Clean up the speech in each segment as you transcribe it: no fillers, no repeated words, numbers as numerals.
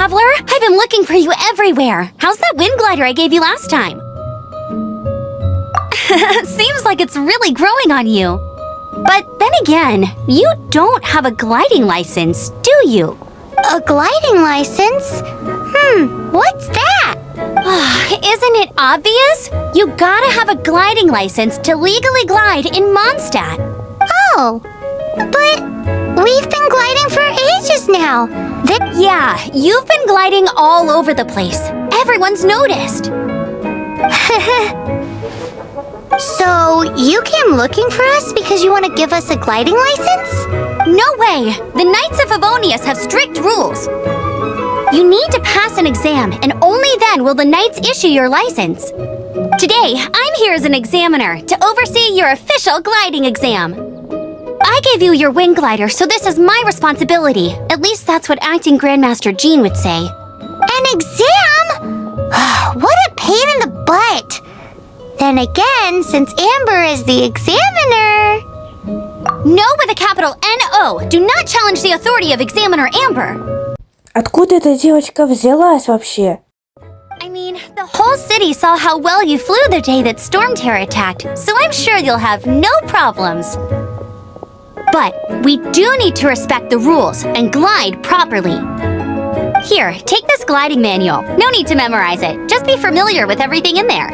traveler! I've been looking for you everywhere! How's that wind glider I gave you last time? Seems like it's really growing on you. But then again, you don't have a gliding license, do you? A gliding license? What's that? Isn't it obvious? You gotta have a gliding license to legally glide in Mondstadt. Oh, but we've been gliding for ages now. Yeah, you've been gliding all over the place. Everyone's noticed. So, you came looking for us because you want to give us a gliding license? No way! The Knights of Favonius have strict rules. You need to pass an exam, and only then will the Knights issue your license. Today, I'm here as an examiner to oversee your official gliding exam. I gave you your wing glider, so this is my responsibility. At least that's what Acting Grandmaster Jean would say. An exam? What a pain in the butt! Then again, since Amber is the examiner... No with a capital N-O! Do not challenge the authority of Examiner Amber! Откуда эта девочка взялась вообще? I mean, the whole city saw how well you flew the day that Storm Terror attacked, so I'm sure you'll have no problems. But we do need to respect the rules and glide properly. Here, take this gliding manual. No need to memorize it. Just be familiar with everything in there.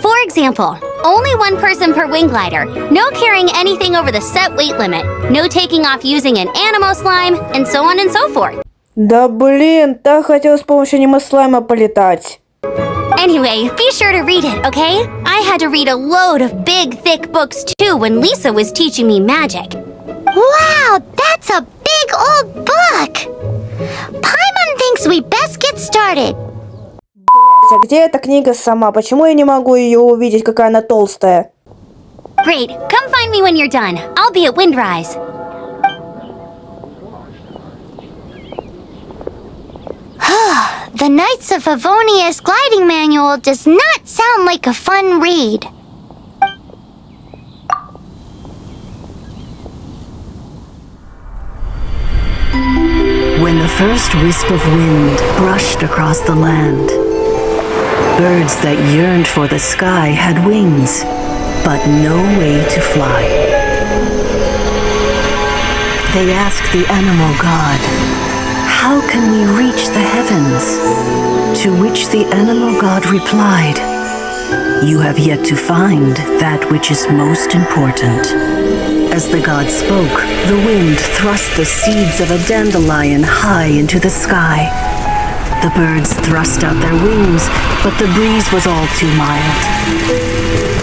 For example, only one person per wing glider, no carrying anything over the set weight limit, no taking off using an animo slime, and so on and so forth. Да блин, так хотела с помощью аниме-слайма полетать. Anyway, be sure to read it, okay? I had to read a load of big, thick books too when Lisa was teaching me magic. Wow, that's a big old book! Paimon thinks we best get started. А где эта книга сама? Почему я не могу ее увидеть, какая она толстая? Great, come find me when you're done. I'll be at Windrise. The Knights of Favonius gliding manual does not sound like a fun read. When the first wisp of wind brushed across the land, birds that yearned for the sky had wings, but no way to fly. They asked the animal god, "How can we reach the heavens?" To which the animal god replied, "You have yet to find that which is most important." As the god spoke, the wind thrust the seeds of a dandelion high into the sky. The birds thrust out their wings, but the breeze was all too mild,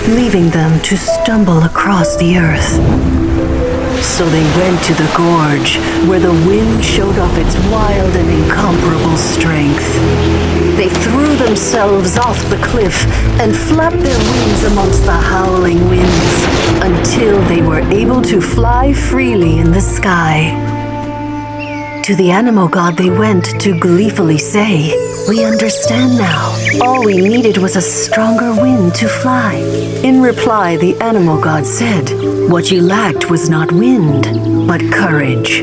leaving them to stumble across the earth. So they went to the gorge, where the wind showed off its wild and incomparable strength. They threw themselves off the cliff and flapped their wings amongst the howling winds until they were able to fly freely in the sky. To the animal god they went to gleefully say, "We understand now. All we needed was a stronger wind to fly." In reply, the animal god said, "What you lacked was not wind, but courage.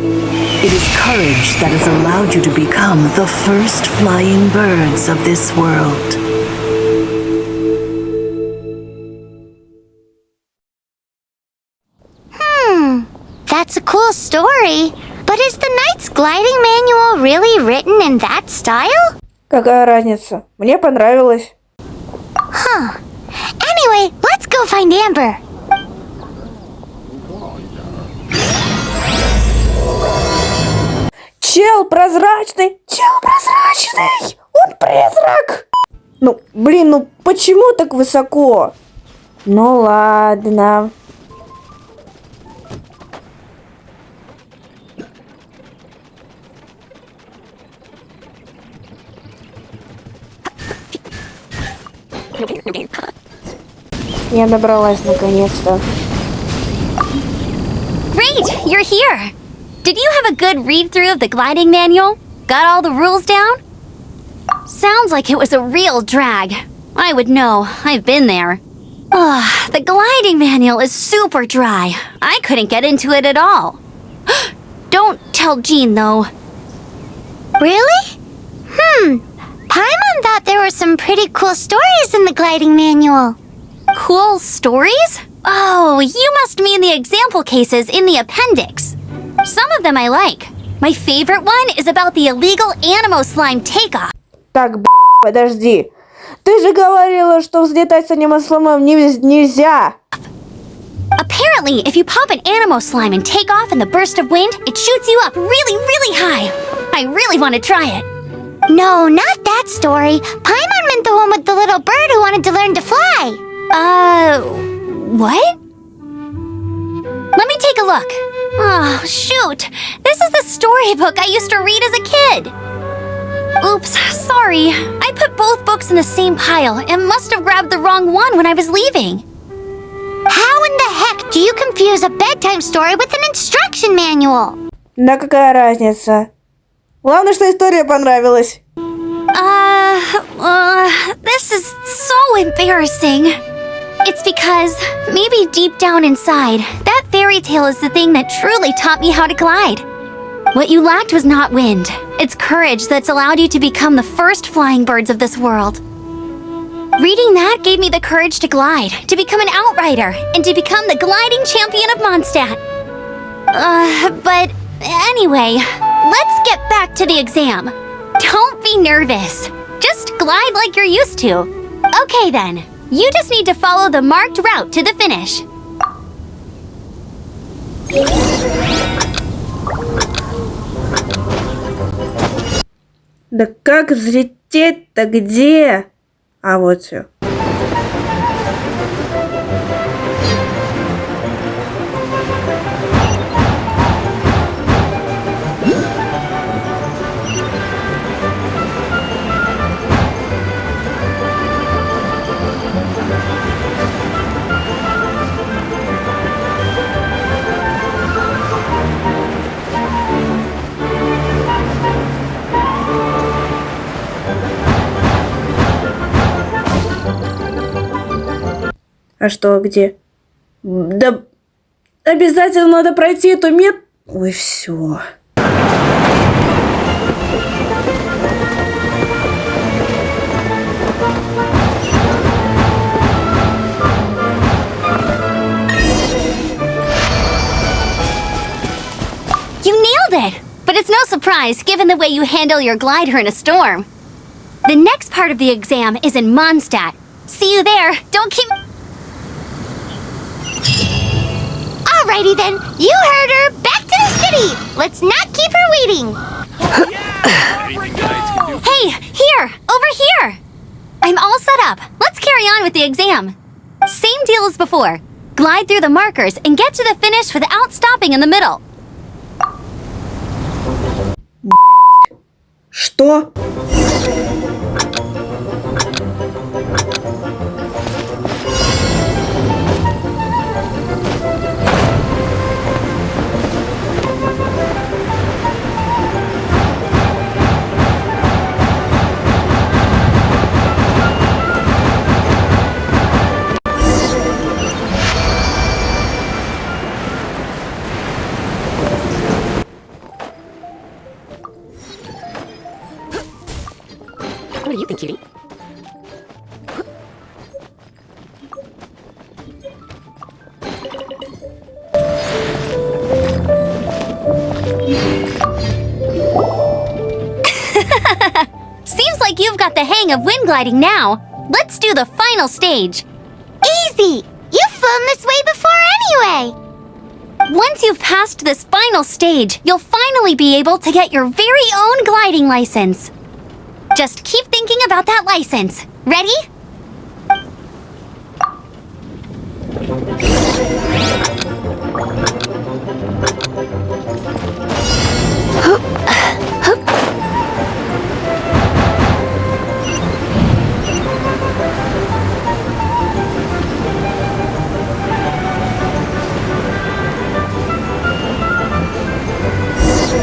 It is courage that has allowed you to become the first flying birds of this world." That's a cool story. But is the Knight's gliding manual really written in that style? Какая разница? Мне понравилось. Anyway, let's go find Amber. Чел прозрачный! Чел прозрачный! Он призрак! Ну, блин, ну почему так высоко? Ну ладно. Я добралась наконец-то. Great, you're here. Did you have a good read-through of the gliding manual? Got all the rules down? Sounds like it was a real drag. I would know. I've been there. Ugh, the gliding manual is super dry. I couldn't get into it at all. Don't tell Jean, though. Really? Paimon thought there were some pretty cool stories in the gliding manual. Cool stories? Oh, you must mean the example cases in the appendix. Some of them I like. My favorite one is about the illegal Animo slime takeoff. Так, подожди. Ты же говорила, что взлетать с анимосломом нельзя. Apparently, if you pop an Animo slime and take off in the burst of wind, it shoots you up really, really high. I really want to try it. No, not that story. Paimon meant the one with the little bird who wanted to learn to fly. What? Let me take a look. Oh, shoot. This is the storybook I used to read as a kid. Oops, sorry. I put both books in the same pile and must have grabbed the wrong one when I was leaving. How in the heck do you confuse a bedtime story with an instruction manual? Да какая разница? Главное, что история понравилась. This is so embarrassing. It's because, maybe deep down inside, that fairy tale is the thing that truly taught me how to glide. What you lacked was not wind. It's courage that's allowed you to become the first flying birds of this world. Reading that gave me the courage to glide, to become an outrider, and to become the gliding champion of Mondstadt. But anyway, let's get back to the exam. Don't be nervous. Just glide like you're used to. Okay then, you just need to follow the marked route to the finish. Да как взлететь-то где? А вот все. А что, где? Да обязательно надо пройти эту Ой, все. You nailed it! But it's no surprise given the way you handle your glider in a storm. The next part of the exam is in Mondstadt. See you there. Don't keep... Alrighty then, you heard her. Back to the city. Let's not keep her waiting. Hey, here! Over here! I'm all set up. Let's carry on with the exam. Same deal as before. Glide through the markers and get to the finish without stopping in the middle. Что? What do you think, cutie? Seems like you've got the hang of wind gliding now. Let's do the final stage. Easy. You've flown this way before anyway. Once you've passed this final stage, you'll finally be able to get your very own gliding license. Just keep thinking about that license. Ready?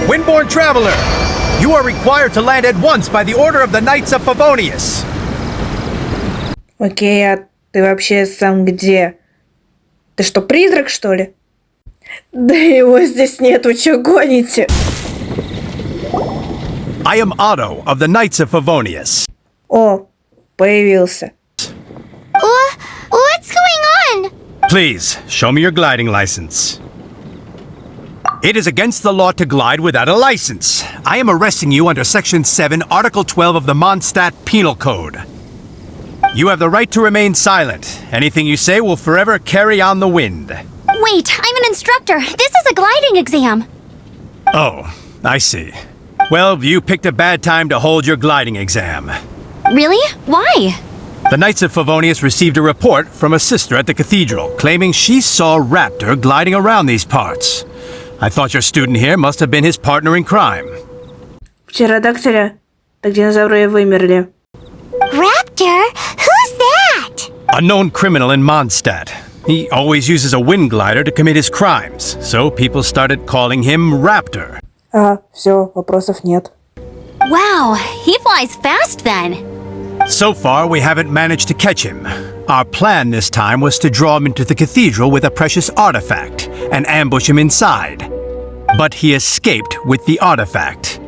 Windborne Traveler, you are required to land at once by the order of the Knights of Favonius. Окей, а ты вообще сам где? Ты что, призрак, что ли? Да его здесь нет, вы чё гоните? I am Otto of the Knights of Favonius. О, появился. What's going on? Please, show me your gliding license. It is against the law to glide without a license. I am arresting you under Section 7, Article 12 of the Mondstadt Penal Code. You have the right to remain silent. Anything you say will forever carry on the wind. Wait, I'm an instructor. This is a gliding exam. Oh, I see. Well, you picked a bad time to hold your gliding exam. Really? Why? The Knights of Favonius received a report from a sister at the cathedral claiming she saw Raptor gliding around these parts. I thought your student here must have been his partner in crime. Птеродактиля. Так динозавры вымерли. Raptor? Who's that? A known criminal in Mondstadt. He always uses a wind glider to commit his crimes, so people started calling him Raptor. Все, вопросов нет. Wow, he flies fast then. So far, we haven't managed to catch him. Our plan this time was to draw him into the cathedral with a precious artifact and ambush him inside. But he escaped with the artifact.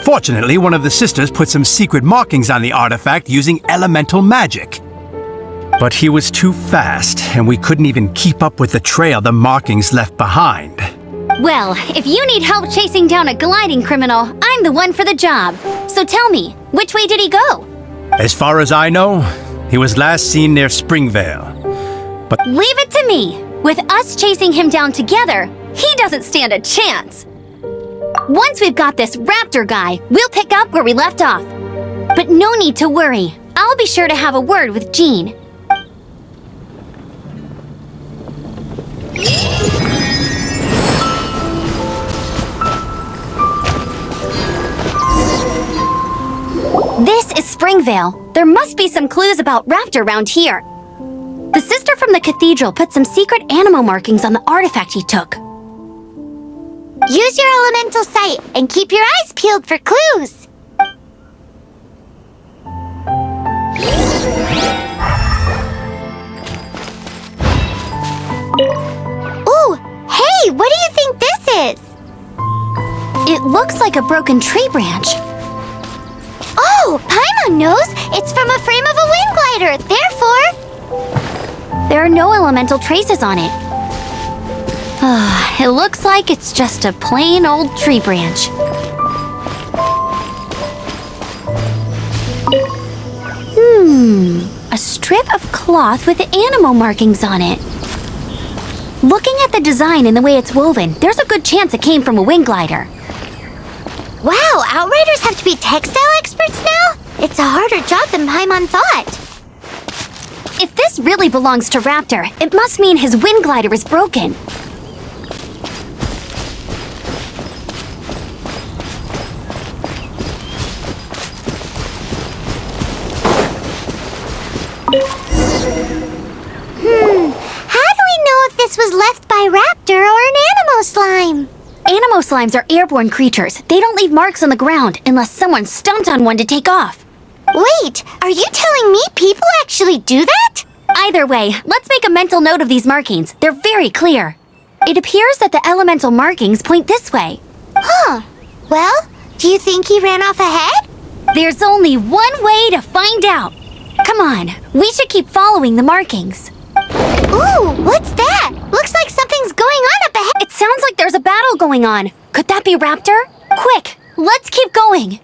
Fortunately, one of the sisters put some secret markings on the artifact using elemental magic. But he was too fast, and we couldn't even keep up with the trail the markings left behind. Well, if you need help chasing down a gliding criminal, I'm the one for the job. So tell me, which way did he go? As far as I know, he was last seen near Springvale. But Leave it to me. With us chasing him down together, he doesn't stand a chance. Once we've got this Raptor guy, we'll pick up where we left off. But no need to worry. I'll be sure to have a word with Jean. This is Springvale. There must be some clues about Raptor around here. The sister from the cathedral put some secret animal markings on the artifact he took. Use your elemental sight and keep your eyes peeled for clues. Ooh, hey, what do you think this is? It looks like a broken tree branch. Oh, Paimon knows. It's from a frame of a wind glider. Therefore, There are no elemental traces on it. It looks like it's just a plain old tree branch. A strip of cloth with animal markings on it. Looking at the design and the way it's woven, there's a good chance it came from a wind glider. wow, Outriders have to be textile experts now? It's a harder job than Paimon thought. If this really belongs to Raptor, it must mean his wind glider is broken. How do we know if this was left by Raptor or an animal slime? Animo slimes are airborne creatures. They don't leave marks on the ground unless someone stomped on one to take off. Wait, are you telling me people actually do that? Either way, let's make a mental note of these markings. They're very clear. It appears that the elemental markings point this way. Huh. Well, do you think he ran off ahead? There's only one way to find out. Come on, we should keep following the markings. Ooh, what's that? Looks like something's going on up ahead. It sounds like there's a battle going on. Could that be Raptor? Quick, let's keep going.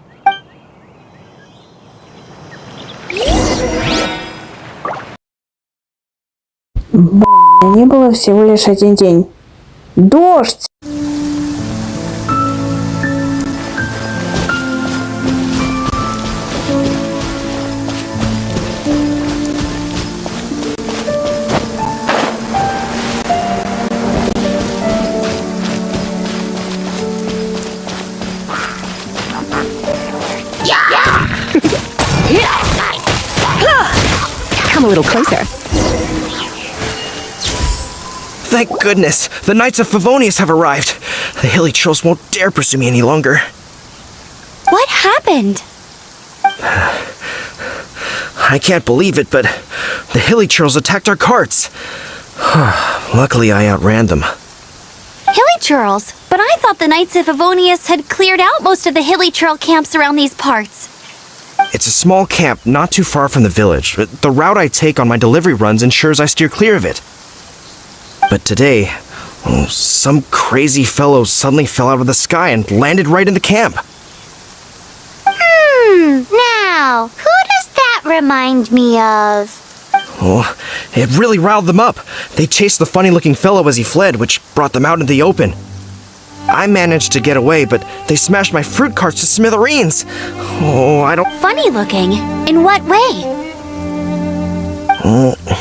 Не было всего лишь один день. Дождь! Come a little closer. Thank goodness, the Knights of Favonius have arrived. The hilly trolls won't dare pursue me any longer. What happened? I can't believe it, but the hilly trolls attacked our carts. Luckily, I outran them. Hilly churls, but But I thought the Knights of Favonius had cleared out most of the hilly trail camps around these parts. It's a small camp not too far from the village. The route I take on my delivery runs ensures I steer clear of it. But today, some crazy fellow suddenly fell out of the sky and landed right in the camp. Now, who does that remind me of? Oh, it really riled them up. They chased the funny-looking fellow as he fled, which brought them out into the open. I managed to get away, but they smashed my fruit carts to smithereens. Oh, I don't... Funny looking? In what way?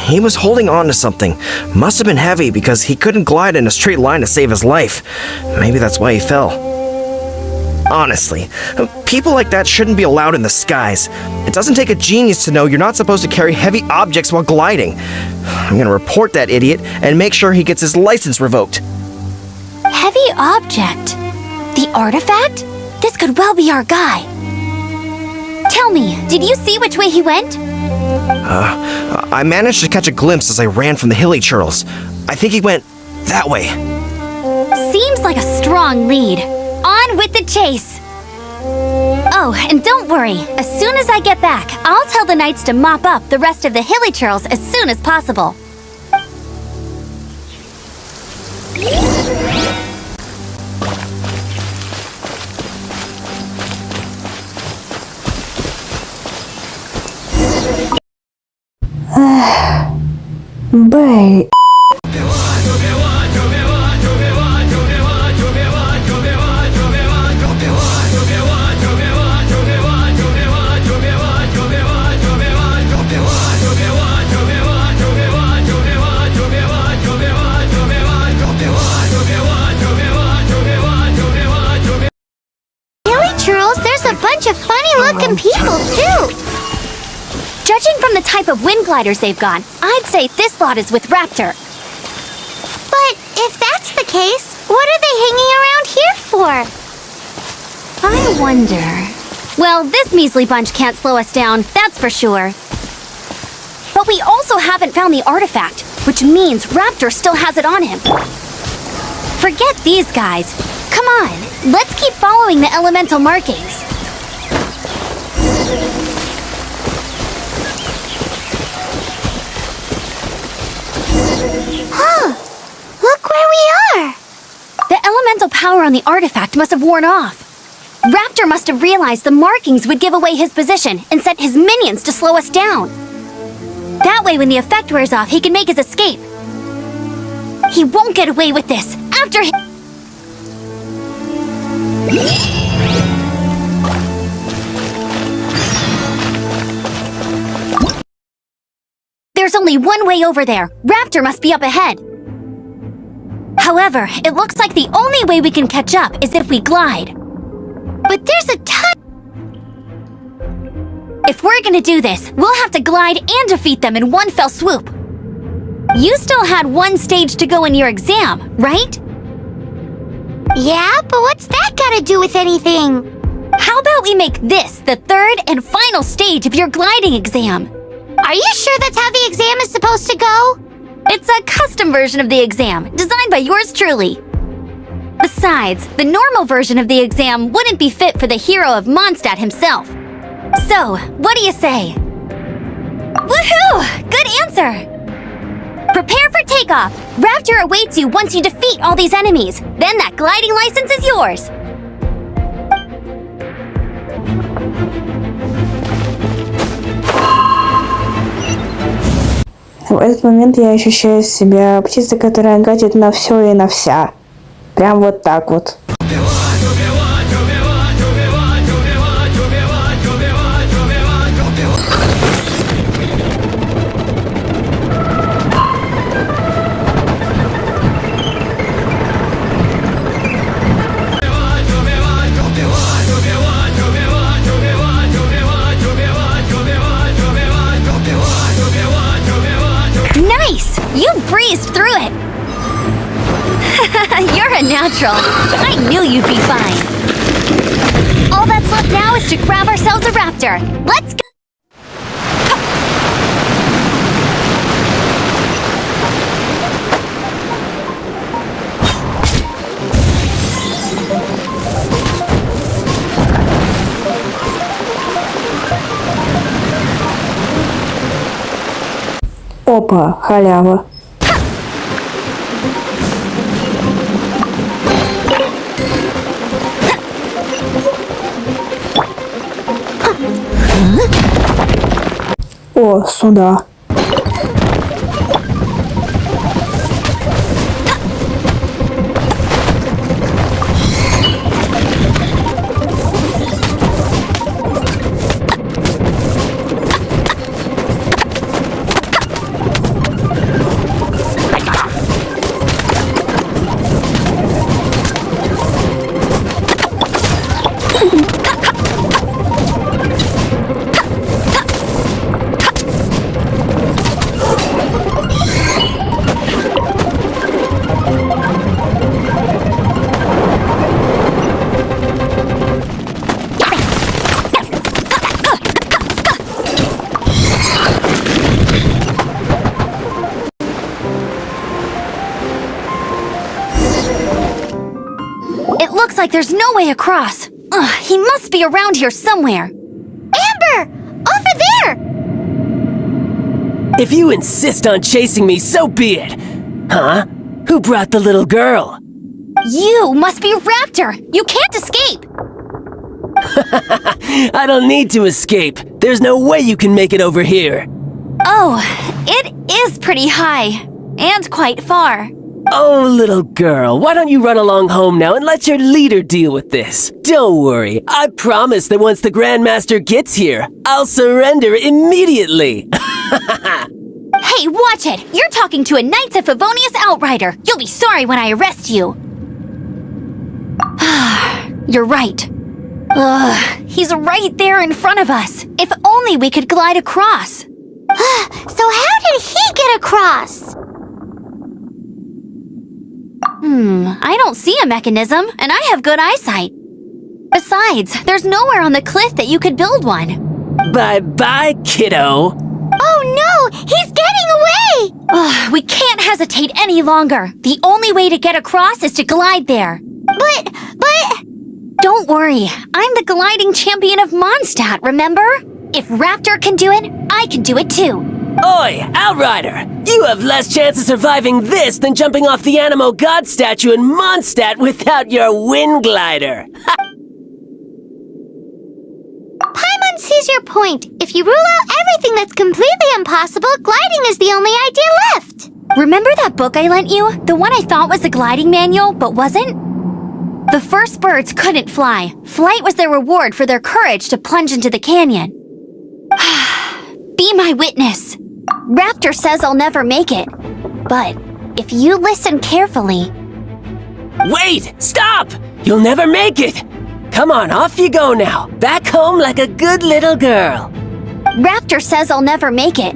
He was holding on to something. Must have been heavy because he couldn't glide in a straight line to save his life. Maybe that's why he fell. Honestly, people like that shouldn't be allowed in the skies. It doesn't take a genius to know you're not supposed to carry heavy objects while gliding. I'm gonna report that idiot and make sure he gets his license revoked. Heavy object? The artifact? This could well be our guy. Tell me, did you see which way he went? I managed to catch a glimpse as I ran from the hilly churls. I think he went that way. Seems like a strong lead. On with the chase! Oh, and don't worry. As soon as I get back, I'll tell the knights to mop up the rest of the hilly churls as soon as possible. Блин. There's a bunch of funny-looking people, too. Judging from the type of wind gliders they've got, I'd say this lot is with Raptor. But if that's the case, what are they hanging around here for? I wonder... Well, this measly bunch can't slow us down, that's for sure. But we also haven't found the artifact, which means Raptor still has it on him. Forget these guys. Come on, let's keep following the elemental markings. Look where we are! The elemental power on the artifact must have worn off. Raptor must have realized the markings would give away his position and sent his minions to slow us down. That way, when the effect wears off, he can make his escape. He won't get away with this. After him... There's only one way over there. Raptor must be up ahead. However, it looks like the only way we can catch up is if we glide. But there's a ton... If we're gonna do this, we'll have to glide and defeat them in one fell swoop. You still had one stage to go in your exam, right? Yeah, but what's that got to do with anything? How about we make this the third and final stage of your gliding exam? Are you sure that's how the exam is supposed to go? It's a custom version of the exam, designed by yours truly. Besides, the normal version of the exam wouldn't be fit for the hero of Mondstadt himself. So, what do you say? Woohoo! Good answer! Prepare for takeoff! Raptor awaits you once you defeat all these enemies. Then that gliding license is yours. В этот момент я ощущаю себя птицей, которая гадит на все и на вся. Прям вот так вот. Nice! You breezed through it! You're a natural. I knew you'd be fine. All that's left now is to grab ourselves a raptor. Let's go! Опа, халява. О, сюда. It looks like there's no way across. Ugh, he must be around here somewhere. Amber! Over there! If you insist on chasing me, so be it. Huh? Who brought the little girl? You must be Raptor. You can't escape. I don't need to escape. There's no way you can make it over here. Oh, it is pretty high. And quite far. Oh, little girl, why don't you run along home now and let your leader deal with this? Don't worry, I promise that once the Grandmaster gets here, I'll surrender immediately. Hey, watch it! You're talking to a Knights of Favonius outrider. You'll be sorry when I arrest you. You're right. Ugh, he's right there in front of us. If only we could glide across. So how did he get across? I don't see a mechanism, and I have good eyesight. Besides, there's nowhere on the cliff that you could build one. Bye-bye, kiddo. Oh no! He's getting away! Ugh, we can't hesitate any longer. The only way to get across is to glide there. But... Don't worry, I'm the gliding champion of Mondstadt, remember? If Raptor can do it, I can do it too. Oi, Outrider! You have less chance of surviving this than jumping off the Animo God statue in Mondstadt without your wind glider. Paimon sees your point. If you rule out everything that's completely impossible, gliding is the only idea left. Remember that book I lent you? The one I thought was the gliding manual, but wasn't? The first birds couldn't fly. Flight was their reward for their courage to plunge into the canyon. Be my witness. Raptor says I'll never make it. But if you listen carefully... Wait! Stop! You'll never make it! Come on, off you go now. Back home like a good little girl. Raptor says I'll never make it.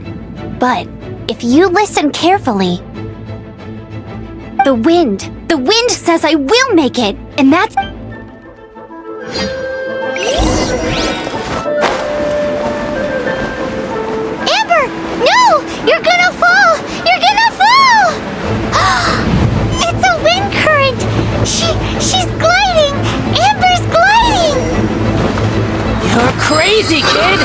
But if you listen carefully... The wind says I will make it, and that's... Amber! No! You're gonna fall! You're gonna fall! It's a wind current! She's gliding! Amber's gliding! You're crazy, kid!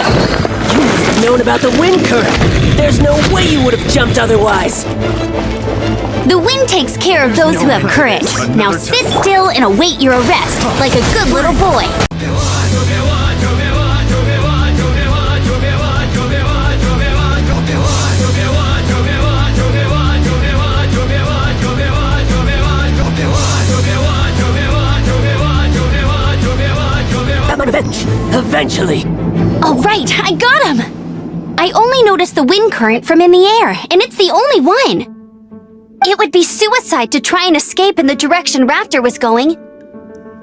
You must have known about the wind current. There's no way you would have jumped otherwise. The wind takes care of those who have courage. Now sit still and await your arrest, like a good little boy. Have my revenge. Eventually. All right, I got him! I only noticed the wind current from in the air, and it's the only one. It would be suicide to try and escape in the direction Raptor was going.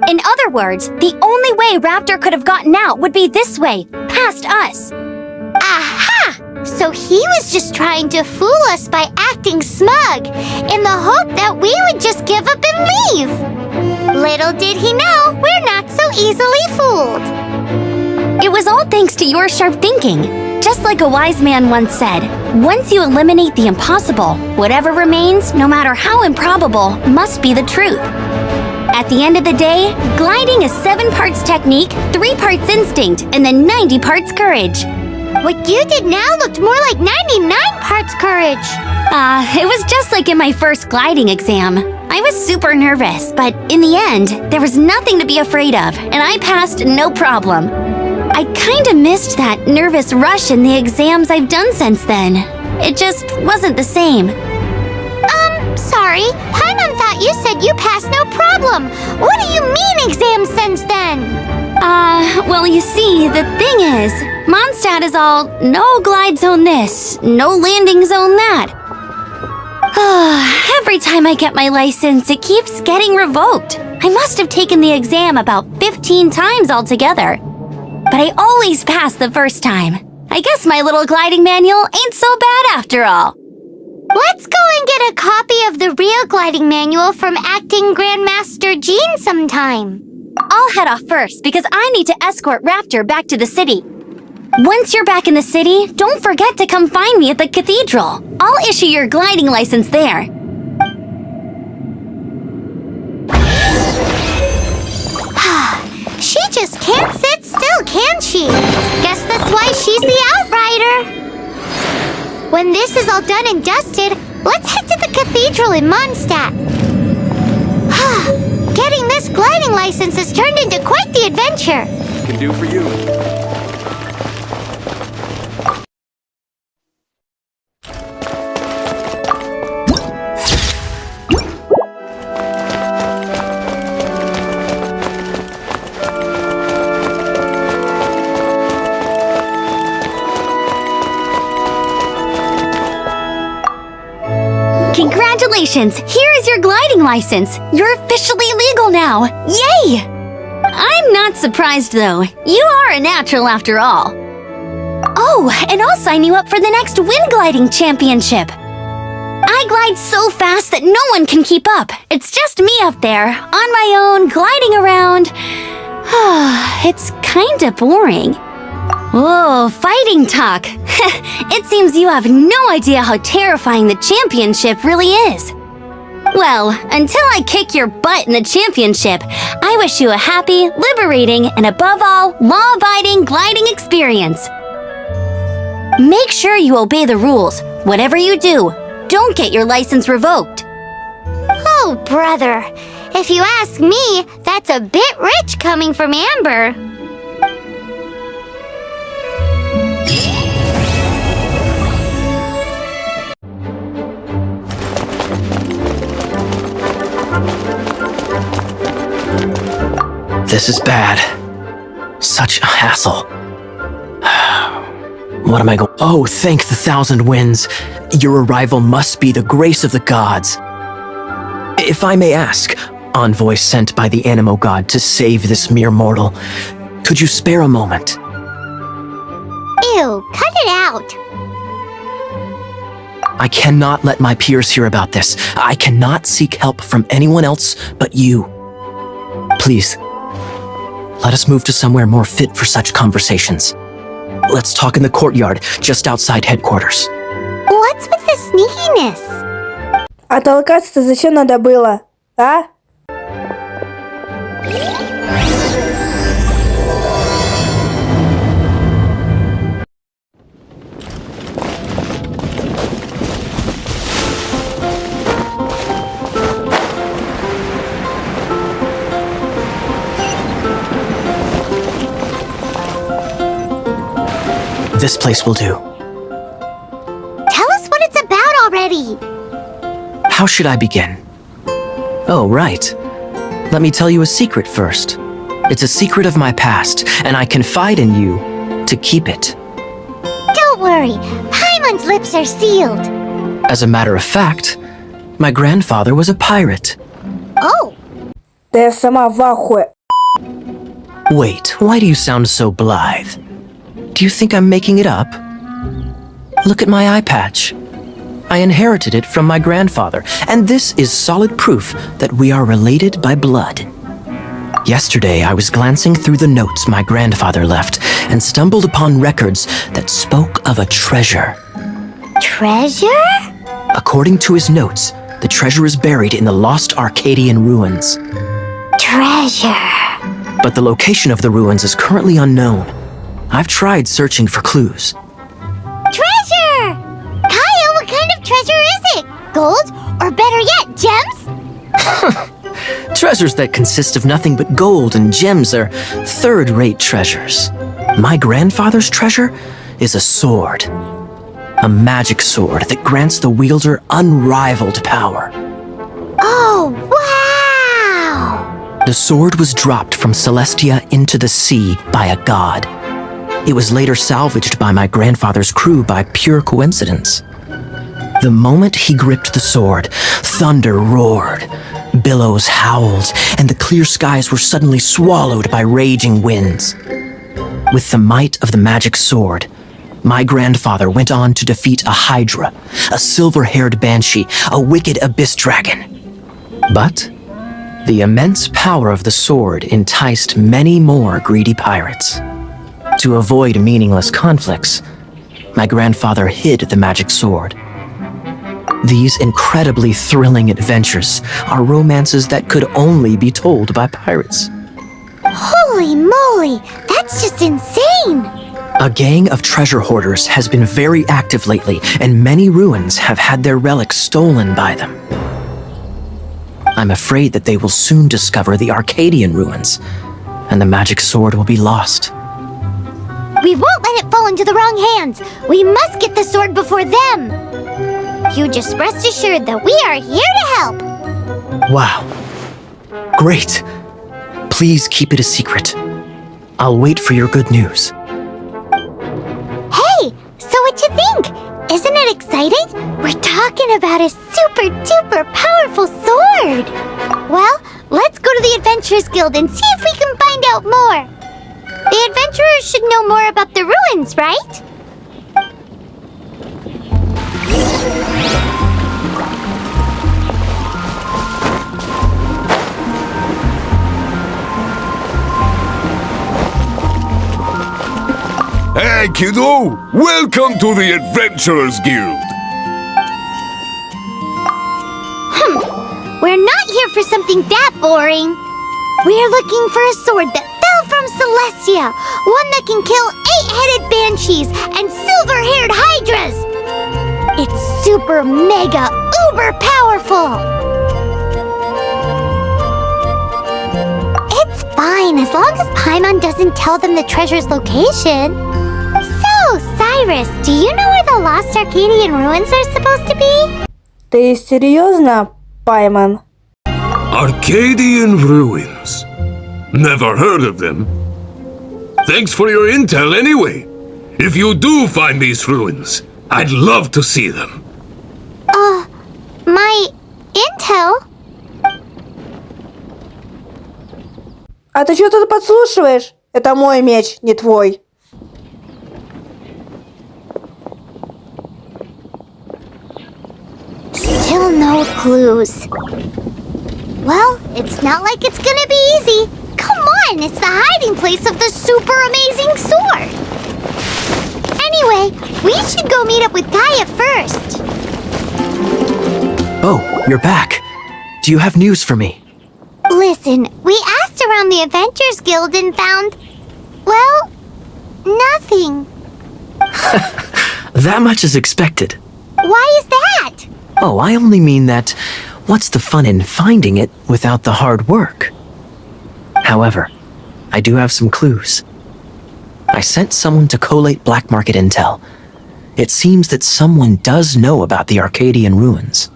In other words, the only way Raptor could have gotten out would be this way, past us. Aha! So he was just trying to fool us by acting smug, in the hope that we would just give up and leave. Little did he know, we're not so easily fooled. It was all thanks to your sharp thinking. Just like a wise man once said, once you eliminate the impossible, whatever remains, no matter how improbable, must be the truth. At the end of the day, gliding is 7 parts technique, 3 parts instinct, and then 90 parts courage. What you did now looked more like 99 parts courage. It was just like in my first gliding exam. I was super nervous, but in the end, there was nothing to be afraid of, and I passed no problem. I kinda missed that nervous rush in the exams I've done since then. It just wasn't the same. Sorry. Paimon thought you said you passed no problem. What do you mean exams since then? Well, you see, the thing is, Mondstadt is all no glide zone this, no landing zone that. Every time I get my license, it keeps getting revoked. I must have taken the exam about 15 times altogether. But I always pass the first time. I guess my little gliding manual ain't so bad after all. Let's go and get a copy of the real gliding manual from Acting Grandmaster Jean sometime. I'll head off first because I need to escort Raptor back to the city. Once you're back in the city, don't forget to come find me at the cathedral. I'll issue your gliding license there. She just can't sit still, can she? Guess that's why she's the Outrider. When this is all done and dusted, let's head to the cathedral in Mondstadt. Getting this gliding license has turned into quite the adventure. Can do for you. Congratulations! Here is your gliding license! You're officially legal now! Yay! I'm not surprised though. You are a natural after all. Oh, and I'll sign you up for the next wind gliding championship. I glide so fast that no one can keep up. It's just me up there, on my own, gliding around. It's kinda boring. Whoa, fighting talk. It seems you have no idea how terrifying the championship really is. Well, until I kick your butt in the championship, I wish you a happy, liberating, and above all, law-abiding gliding experience. Make sure you obey the rules. Whatever you do, don't get your license revoked. Oh, brother. If you ask me, that's a bit rich coming from Amber. This is bad. Such a hassle. What am I going? Oh, thank the thousand winds. Your arrival must be the grace of the gods. If I may ask, envoy sent by the Animo God to save this mere mortal, could you spare a moment? Ew, cut it out. I cannot let my peers hear about this. I cannot seek help from anyone else but you. Please, let us move to somewhere more fit for such conversations. Let's talk in the courtyard, just outside headquarters. What's with the sneakiness? А толкаться-то зачем надо было, а? This place will do. Tell us what it's about already. How should I begin? Oh, right. Let me tell you a secret first. It's a secret of my past, and I confide in you to keep it. Don't worry, Paimon's lips are sealed. As a matter of fact, my grandfather was a pirate. Oh, Да я сама в ахуе. Wait, why do you sound so blithe? Do you think I'm making it up? Look at my eye patch. I inherited it from my grandfather, and this is solid proof that we are related by blood. Yesterday, I was glancing through the notes my grandfather left and stumbled upon records that spoke of a treasure. treasure? According to his notes, the treasure is buried in the lost Arcadian ruins. Treasure. But the location of the ruins is currently unknown. I've tried searching for clues. Gold? Or better yet, gems? Treasures that consist of nothing but gold and gems are third-rate treasures. My grandfather's treasure is a sword. A magic sword that grants the wielder unrivaled power. Oh, wow! The sword was dropped from Celestia into the sea by a god. It was later salvaged by my grandfather's crew by pure coincidence. The moment he gripped the sword, thunder roared, billows howled, and the clear skies were suddenly swallowed by raging winds. With the might of the magic sword, my grandfather went on to defeat a hydra, a silver-haired banshee, a wicked abyss dragon. But the immense power of the sword enticed many more greedy pirates. To avoid meaningless conflicts, my grandfather hid the magic sword. These incredibly thrilling adventures are romances that could only be told by pirates. Holy moly! That's just insane! A gang of treasure hoarders has been very active lately, and many ruins have had their relics stolen by them. I'm afraid that they will soon discover the Arcadian ruins, and the magic sword will be lost. We won't let it fall into the wrong hands! We must get the sword before them! You just rest assured that we are here to help! Wow. Great. Please keep it a secret. I'll wait for your good news. Hey! So what you think? Isn't it exciting? We're talking about a super-duper powerful sword! Well, let's go to the Adventurers Guild and see if we can find out more! The adventurers should know more about the ruins, right? Hey, kiddo! Welcome to the Adventurers Guild! We're not here for something that boring. We're looking for a sword that fell from Celestia. One that can kill 8-headed banshees and silver-haired hydras. It's super mega uber powerful. It's fine as long as Paimon doesn't tell them the treasure's location. So, Cyrus, do you know where the lost Arcadian ruins are supposed to be? Ты серьезно, Пайман? Arcadian ruins. Never heard of them. Thanks for your intel anyway. If you do find these ruins, I'd love to see them. My intel? А ты что тут подслушиваешь? Это мой меч, не твой. Still no clues. Well, it's not like it's gonna be easy. Come on, it's the hiding place of the super amazing sword. Anyway, we should go meet up with Gaia first. Oh, you're back. Do you have news for me? Listen, we asked around the Adventurers Guild and found, well, nothing. That much is expected. Why is that? Oh, I only mean that what's the fun in finding it without the hard work? However, I do have some clues. I sent someone to collate black market intel. It seems that someone does know about the Arcadian ruins.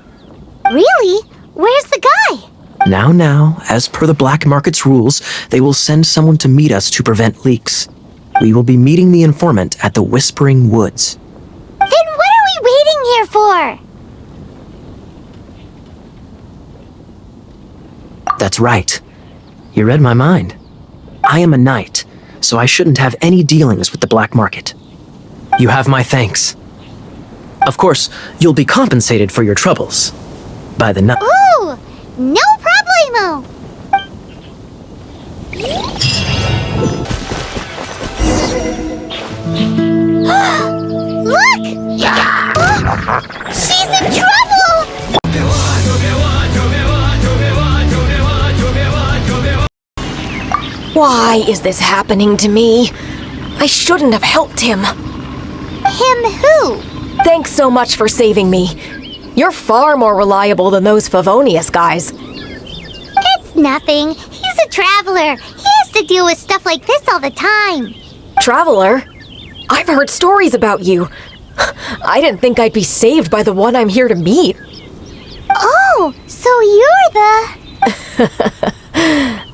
Really? Where's the guy? Now, as per the black market's rules, they will send someone to meet us to prevent leaks. We will be meeting the informant at the Whispering Woods. Then what are we waiting here for? That's right. You read my mind. I am a knight, so I shouldn't have any dealings with the black market. You have my thanks. Of course, you'll be compensated for your troubles. By the night. Ooh, no problemo. Look! She's in trouble! Why is this happening to me? I shouldn't have helped him. Him who? Thanks so much for saving me. You're far more reliable than those Favonius guys. It's nothing. He's a traveler. He has to deal with stuff like this all the time. Traveler? I've heard stories about you. I didn't think I'd be saved by the one I'm here to meet. Oh, so you're the...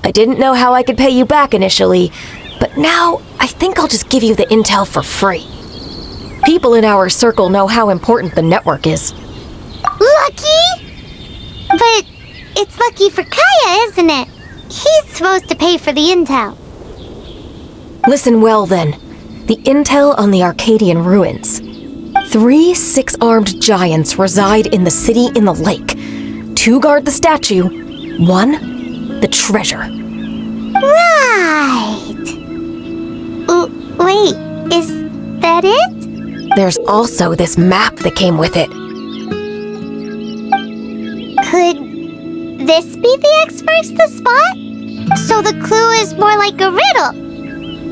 I didn't know how I could pay you back initially, but now I think I'll just give you the intel for free. People in our circle know how important the network is. Lucky? But it's lucky for Kaya, isn't it? He's supposed to pay for the intel. Listen well then. The intel on the Arcadian ruins. 3 6-armed giants reside in the city in the lake. 2 guard the statue, 1 the treasure. Right. Wait, is that it? There's also this map that came with it. Could this be the X-Marks the spot? So the clue is more like a riddle.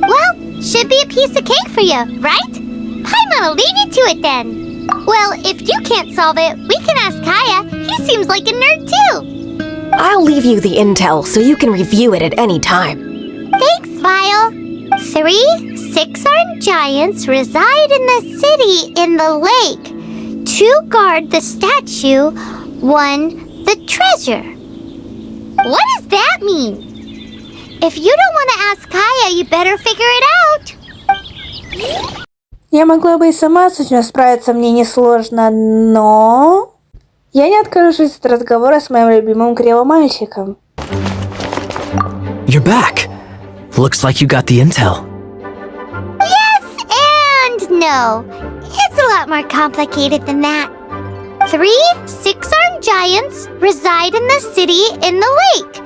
Well, should be a piece of cake for you, right? Paimon'll leave you to it then. Well, if you can't solve it, we can ask Kaya. He seems like a nerd too. I'll leave you the intel so you can review it at any time. Thanks, Vile. 3 6-armed giants reside in the city in the lake. 2 guard the statue, 1 the treasure. What does that mean? If you don't want to ask Kaya, you better figure it out. Я могла бы и сама с этим справиться, мне несложно, но... Я не откажусь от разговора с моим любимым кривым мальчиком. You're back. Looks like you got the intel. Yes and no. It's a lot more complicated than that. 3 6-armed giants reside in the city in the lake.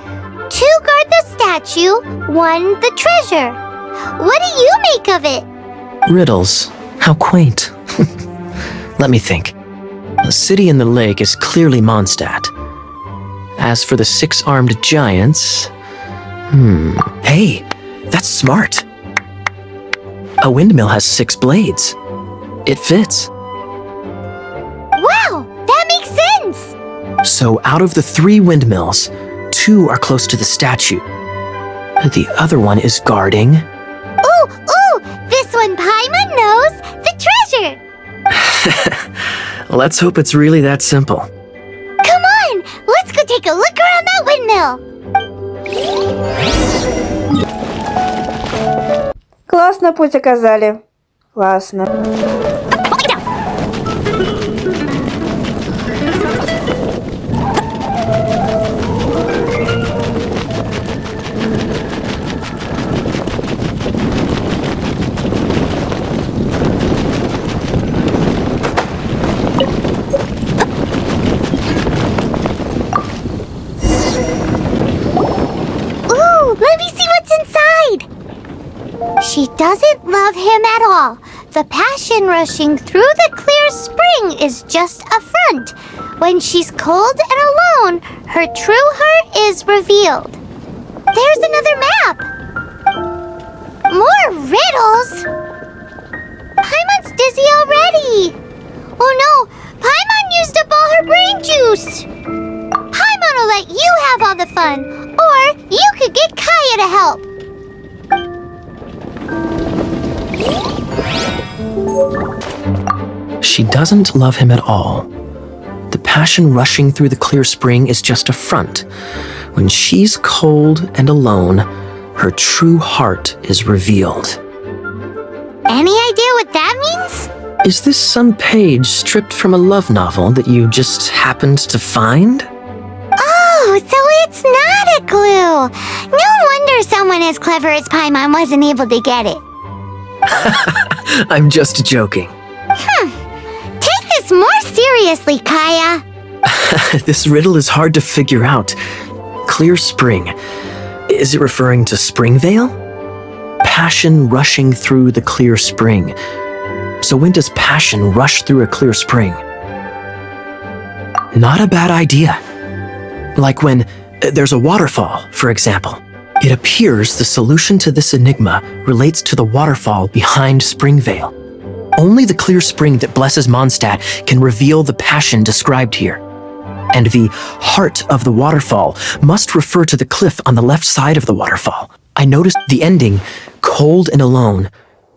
2 guard the statue, 1 the treasure. What do you make of it? Riddles. How quaint. Let me think. The city in the lake is clearly Mondstadt. As for the 6-armed giants... Hey, that's smart. A windmill has 6 blades. It fits. Wow, that makes sense. So out of the 3 windmills, 2 are close to the statue. The other one is guarding... Ooh, this one Paimon knows, the treasure. Let's hope it's really that simple. Come on, let's go take a look around that windmill. Классно путь оказали. Классно. She doesn't love him at all. The passion rushing through the clear spring is just a front. When she's cold and alone, her true heart is revealed. There's another map. More riddles? Paimon's dizzy already. Oh no, Paimon used up all her brain juice. Paimon will let you have all the fun, or you could get Kaya to help. She doesn't love him at all. The passion rushing through the clear spring is just a front. When she's cold and alone, her true heart is revealed. Any idea what that means? Is this some page stripped from a love novel that you just happened to find? Oh, so it's not a clue. No wonder someone as clever as Paimon wasn't able to get it. I'm just joking. Take this more seriously, Kaya. This riddle is hard to figure out. Clear spring. Is it referring to Springvale? Passion rushing through the clear spring. So when does passion rush through a clear spring? Not a bad idea. Like when there's a waterfall, for example. It appears the solution to this enigma relates to the waterfall behind Springvale. Only the clear spring that blesses Mondstadt can reveal the passion described here. And the heart of the waterfall must refer to the cliff on the left side of the waterfall. I noticed the ending, cold and alone,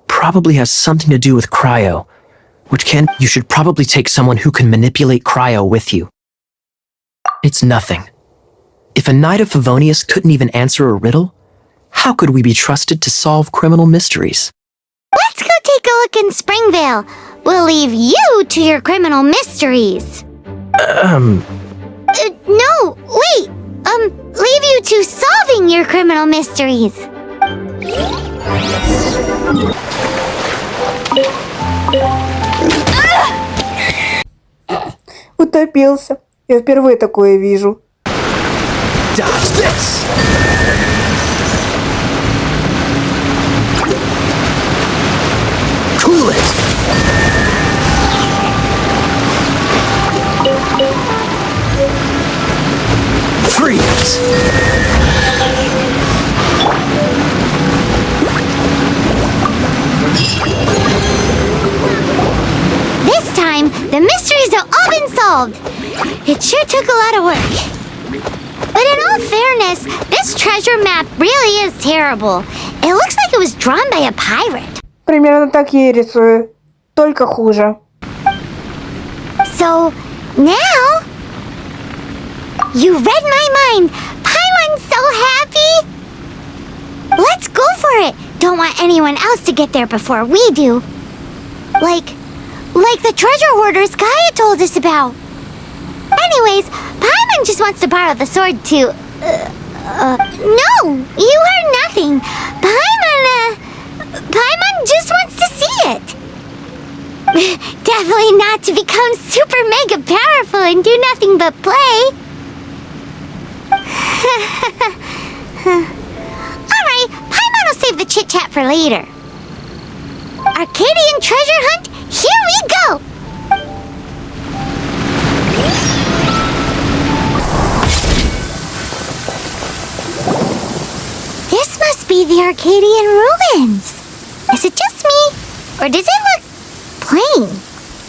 probably has something to do with Cryo, you should probably take someone who can manipulate Cryo with you. It's nothing. If a knight of Favonius couldn't even answer a riddle, how could we be trusted to solve criminal mysteries? Let's go take a look in Springvale. We'll leave you to your criminal mysteries. No, wait. Leave you to solving your criminal mysteries. Утопился. Я впервые такое вижу. Dodge this! Cool it! Freeze! This time, the mysteries have all been solved. It sure took a lot of work. But in all fairness, this treasure map really is terrible. It looks like it was drawn by a pirate. Примерно так я и рисую. Только хуже. So, now... You read my mind! Paimon's so happy! Let's go for it! Don't want anyone else to get there before we do. Like the treasure hoarders Gaia told us about. Anyways, Paimon just wants to borrow the sword to... No! You heard nothing! Paimon just wants to see it! Definitely not to become super mega powerful and do nothing but play! Alright, Paimon will save the chit-chat for later. Arcadian treasure hunt, here we go! This must be the Arcadian ruins. Is it just me? Or does it look plain?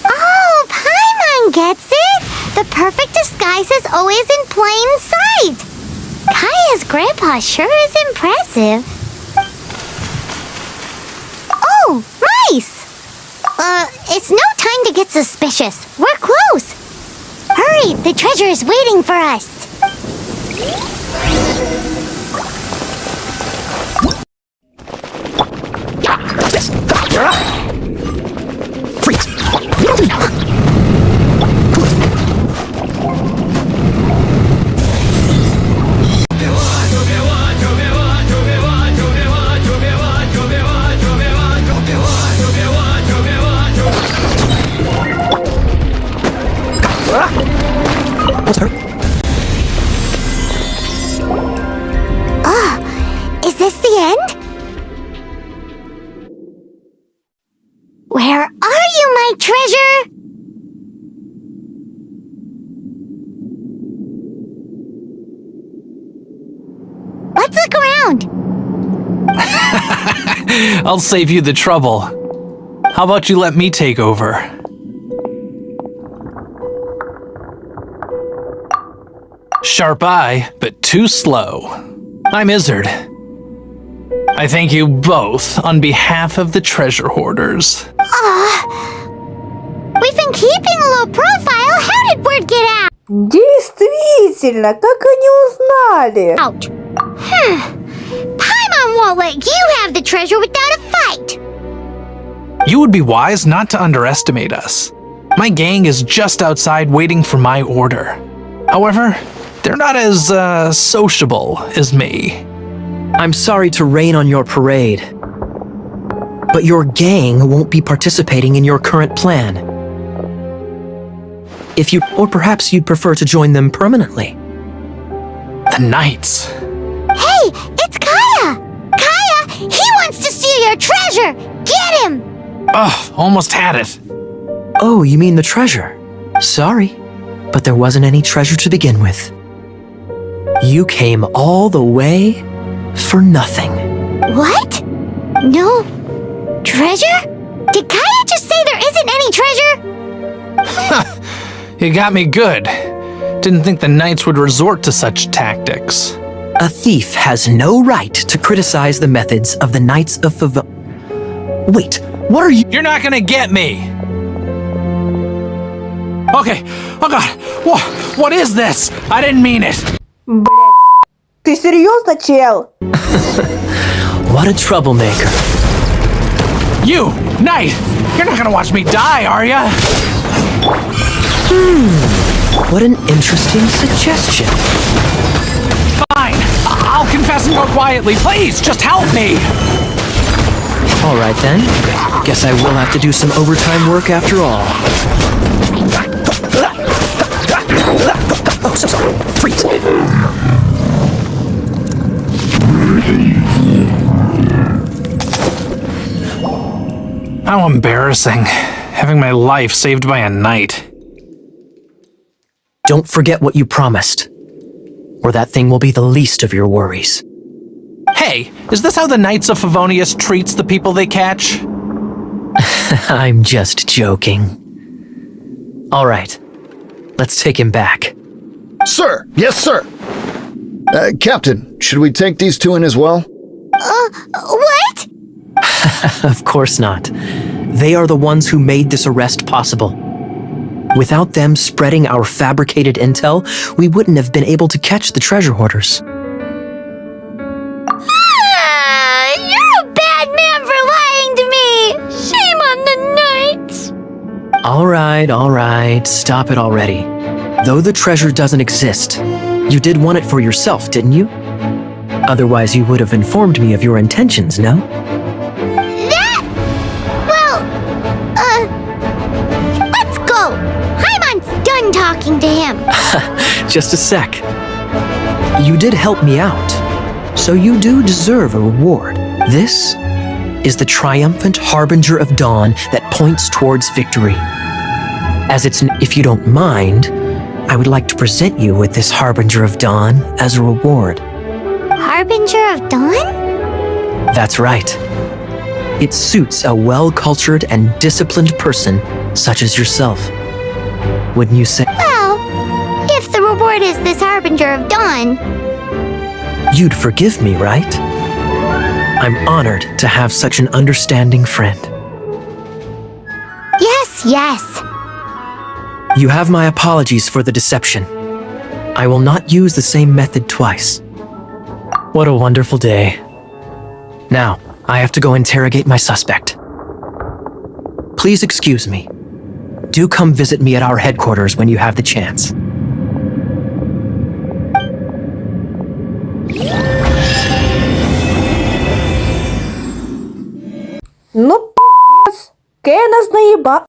Oh, Paimon gets it! The perfect disguise is always in plain sight! Kaya's grandpa sure is impressive. Oh, mice! It's no time to get suspicious. We're close. Hurry, the treasure is waiting for us. What's her? Is this the end? Where are you, my treasure? Let's look around. I'll save you the trouble. How about you let me take over? Sharp eye, but too slow. I'm Izzard. I thank you both on behalf of the treasure hoarders. We've been keeping a low profile. How did word get out? Действительно, как они узнали? Out. Paimon won't let you have the treasure without a fight. You would be wise not to underestimate us. My gang is just outside waiting for my order. However, they're not as, sociable as me. I'm sorry to rain on your parade, but your gang won't be participating in your current plan. Or perhaps you'd prefer to join them permanently. The Knights. Hey, it's Kaya! Kaya, he wants to steal your treasure! Get him! Ugh, almost had it. Oh, you mean the treasure? Sorry, but there wasn't any treasure to begin with. You came all the way for nothing. What? No treasure? Did Kaya just say there isn't any treasure? You got me good. Didn't think the knights would resort to such tactics. A thief has no right to criticize the methods of the Knights of Wait, what are you? You're not gonna get me! Okay, oh god, what is this? I didn't mean it! Блять. Ты серьезно, чел? What a troublemaker. You, Knight! You're not gonna watch me die, are ya? What an interesting suggestion. Fine, I'll confess and go quietly. Please, just help me! All right then. Guess I will have to do some overtime work after all. Oh, so sorry. Freeze. How embarrassing. Having my life saved by a knight. Don't forget what you promised, or that thing will be the least of your worries. Hey, is this how the Knights of Favonius treats the people they catch? I'm just joking. All right, let's take him back. Sir! Yes, sir! Captain, should we take these two in as well? What? Of course not. They are the ones who made this arrest possible. Without them spreading our fabricated intel, we wouldn't have been able to catch the treasure hoarders. You're a bad man for lying to me! Shame on the knights! All right, stop it already. Though the treasure doesn't exist, you did want it for yourself, didn't you? Otherwise, you would have informed me of your intentions, no? Let's go! Hyman's done talking to him. Just a sec. You did help me out, so you do deserve a reward. This is the triumphant harbinger of dawn that points towards victory. If you don't mind, I would like to present you with this harbinger of dawn as a reward. Harbinger of Dawn? That's right. It suits a well-cultured and disciplined person such as yourself. Wouldn't you say? Well, if the reward is this Harbinger of Dawn, You'd forgive me, right? I'm honored to have such an understanding friend. yes. You have my apologies for the deception. I will not use the same method twice. What a wonderful day. Now, I have to go interrogate my suspect. Please excuse me. Do come visit me at our headquarters when you have the chance. Ну, пи***ц. Кея нас наеба...